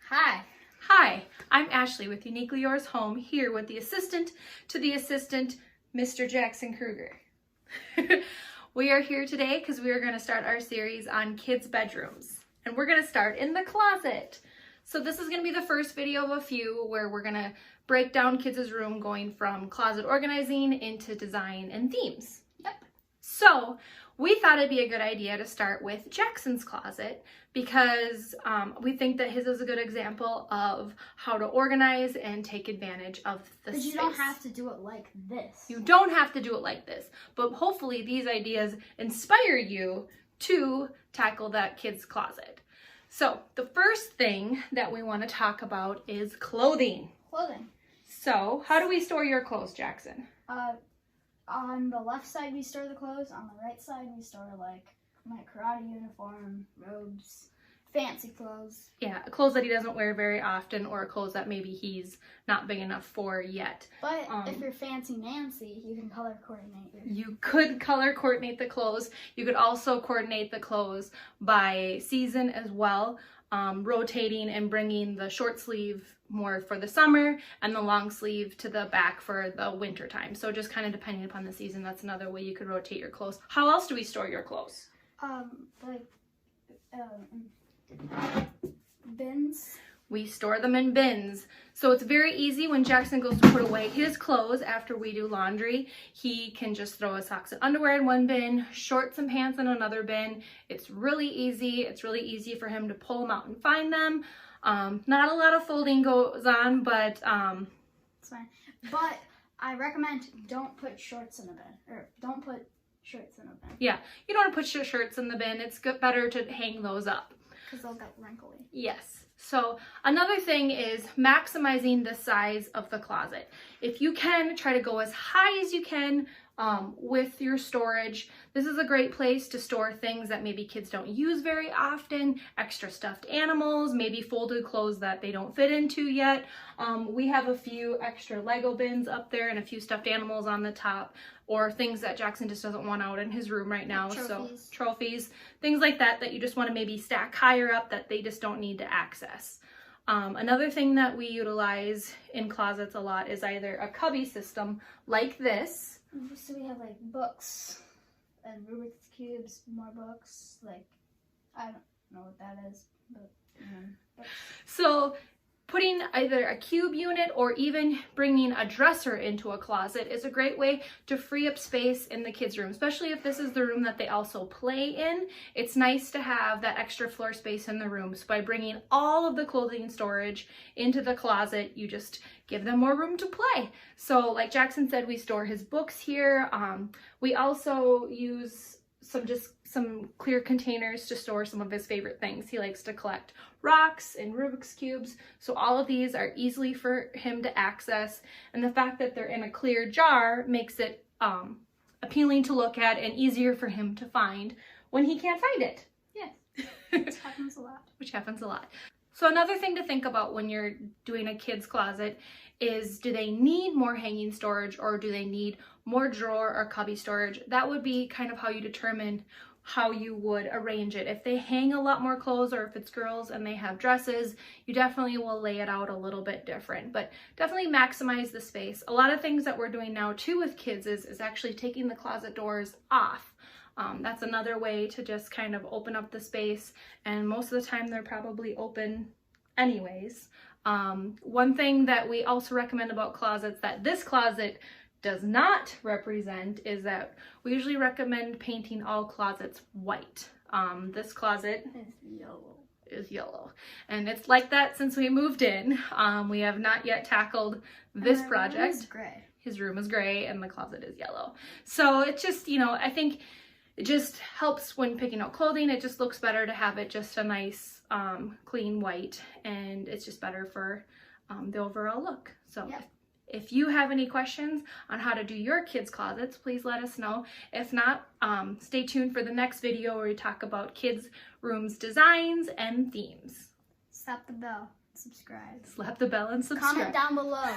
Hi. Hi, I'm Ashley with Uniquely Yours Home, here with the assistant to the assistant, Mr. Jackson Kruger. We are here today because we are going to start our series on kids' bedrooms. And we're going to start in the closet. So this is going to be the first video of a few where we're going to break down kids' room going from closet organizing into design and themes. Yep. So we thought it'd be a good idea to start with Jackson's closet because we think that his is a good example of how to organize and take advantage of the space. But you don't have to do it like this. You don't have to do it like this, but hopefully these ideas inspire you to tackle that kid's closet. So the first thing that we want to talk about is clothing. Clothing. So how do we store your clothes, Jackson? On the left side we store the clothes. On the right side we store like my karate uniform, robes, fancy clothes. Yeah, clothes that he doesn't wear very often or clothes that maybe he's not big enough for yet. But if you're fancy Nancy, you can color coordinate your... You could color coordinate the clothes. You could also coordinate the clothes by season as well, rotating and bringing the short sleeve more for the summer and the long sleeve to the back for the winter time. So just kind of depending upon the season, that's another way you could rotate your clothes. How else do we store your clothes? Bins. We store them in bins. So it's very easy when Jackson goes to put away his clothes after we do laundry. He can just throw his socks and underwear in one bin, shorts and pants in another bin. It's really easy. It's really easy for him to pull them out and find them. Not a lot of folding goes on, but it's fine. But I recommend don't put shorts in a bin, or don't put shirts in a bin. Yeah, you don't want to put your shirts in the bin. It's better to hang those up. Because they'll get wrinkly. Yes. So another thing is maximizing the size of the closet. If you can, try to go as high as you can with your storage. This is a great place to store things that maybe kids don't use very often, extra stuffed animals, maybe folded clothes that they don't fit into yet. We have a few extra Lego bins up there and a few stuffed animals on the top, or things that Jackson just doesn't want out in his room right now. Trophies. So trophies, things like that that you just want to maybe stack higher up that they just don't need to access. Another thing that we utilize in closets a lot is either a cubby system like this. So we have like books and Rubik's Cubes, more books. Like, I don't know what that is, but books. So putting either a cube unit or even bringing a dresser into a closet is a great way to free up space in the kids' room, especially if this is the room that they also play in. It's nice to have that extra floor space in the room. So by bringing all of the clothing storage into the closet, you just give them more room to play. So like Jackson said, we store his books here. We also use some clear containers to store some of his favorite things. He likes to collect rocks and Rubik's Cubes. So all of these are easily for him to access. And the fact that they're in a clear jar makes it appealing to look at and easier for him to find when he can't find it. Yeah, which happens a lot. Which happens a lot. So another thing to think about when you're doing a kid's closet is, do they need more hanging storage or do they need more drawer or cubby storage? That would be kind of how you determine how you would arrange it. If they hang a lot more clothes, or if it's girls and they have dresses, you definitely will lay it out a little bit different, but definitely maximize the space. A lot of things that we're doing now too with kids is actually taking the closet doors off. That's another way to just kind of open up the space, and most of the time they're probably open anyways. One thing that we also recommend about closets that this closet does not represent is that we usually recommend painting all closets white. This closet is yellow, and it's like that since we moved in. We have not yet tackled this project. Room is gray. His room is gray and the closet is yellow. So it's just, I think it just helps when picking out clothing. It just looks better to have it just a nice clean white, and it's just better for the overall look. So yep. If you have any questions on how to do your kids' closets, please let us know. If not, stay tuned for the next video where we talk about kids' rooms designs and themes. Slap the bell, subscribe. Slap the bell and subscribe. Comment down below.